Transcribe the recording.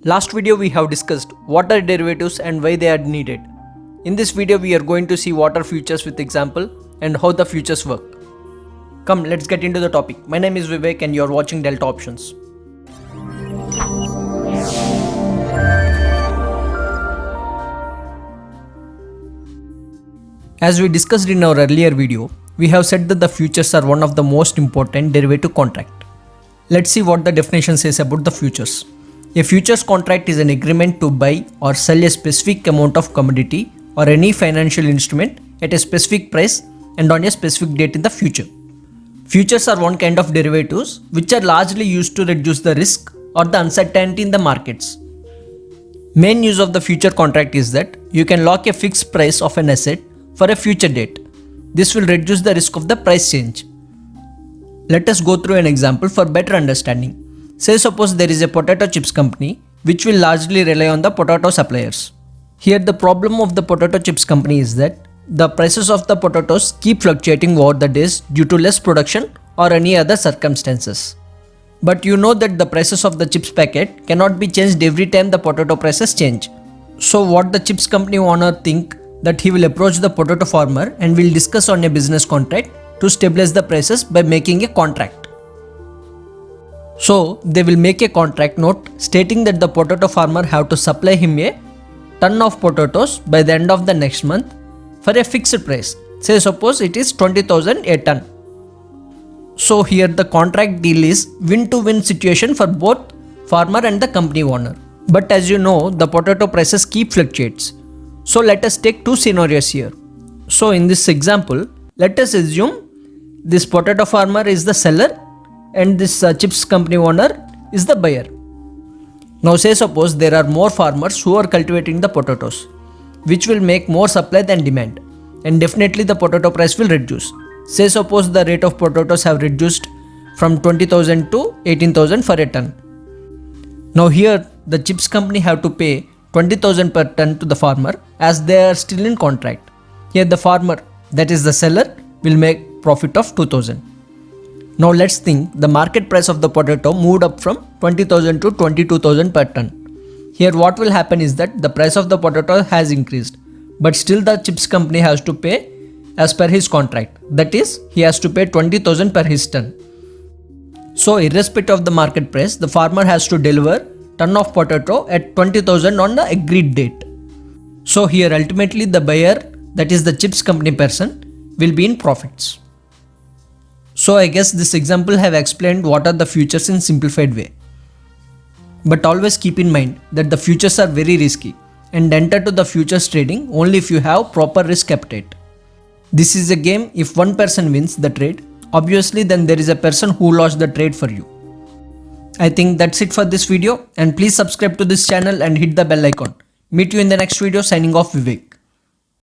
Last video we have discussed what are derivatives and why they are needed. In this video we are going to see what are futures with example and how the futures work. Come, let's get into the topic. My name is Vivek and you are watching Delta Options. As we discussed in our earlier video, we have said that the futures are one of the most important derivative contract. Let's see what the definition says about the futures. A futures contract is an agreement to buy or sell a specific amount of commodity or any financial instrument at a specific price and on a specific date in the future. Futures are one kind of derivatives which are largely used to reduce the risk or the uncertainty in the markets. Main use of the future contract is that you can lock a fixed price of an asset for a future date. This will reduce the risk of the price change. Let us go through an example for better understanding. Say suppose there is a potato chips company which will largely rely on the potato suppliers. Here the problem of the potato chips company is that the prices of the potatoes keep fluctuating over the days due to less production or any other circumstances. But you know that the prices of the chips packet cannot be changed every time the potato prices change. So what the chips company owner think that he will approach the potato farmer and will discuss on a business contract to stabilize the prices by making a contract. So they will make a contract note stating that the potato farmer have to supply him a ton of potatoes by the end of the next month for a fixed price. Say suppose it is 20,000 a ton. So here the contract deal is win-to-win situation for both farmer and the company owner. But as you know, the potato prices keep fluctuates. So let us take two scenarios here. So in this example, let us assume this potato farmer is the seller and this chips company owner is the buyer. Now say suppose there are more farmers who are cultivating the potatoes, which will make more supply than demand, and definitely the potato price will reduce. Say suppose the rate of potatoes have reduced from 20,000 to 18,000 for a ton. Now here the chips company have to pay 20,000 per ton to the farmer as they are still in contract. Here the farmer, that is the seller, will make profit of 2,000. Now let's think the market price of the potato moved up from 20,000 to 22,000 per ton. Here what will happen is that the price of the potato has increased, but still the chips company has to pay as per his contract. That is, he has to pay 20,000 per his ton. So irrespective of the market price, the farmer has to deliver ton of potato at 20,000 on the agreed date. So here ultimately the buyer, that is the chips company person, will be in profits. So I guess this example have explained what are the futures in simplified way. But always keep in mind that the futures are very risky and enter to the futures trading only if you have proper risk appetite. This is a game. If one person wins the trade, obviously then there is a person who lost the trade for you. I think that's it for this video, and please subscribe to this channel and hit the bell icon. Meet you in the next video. Signing off, Vivek.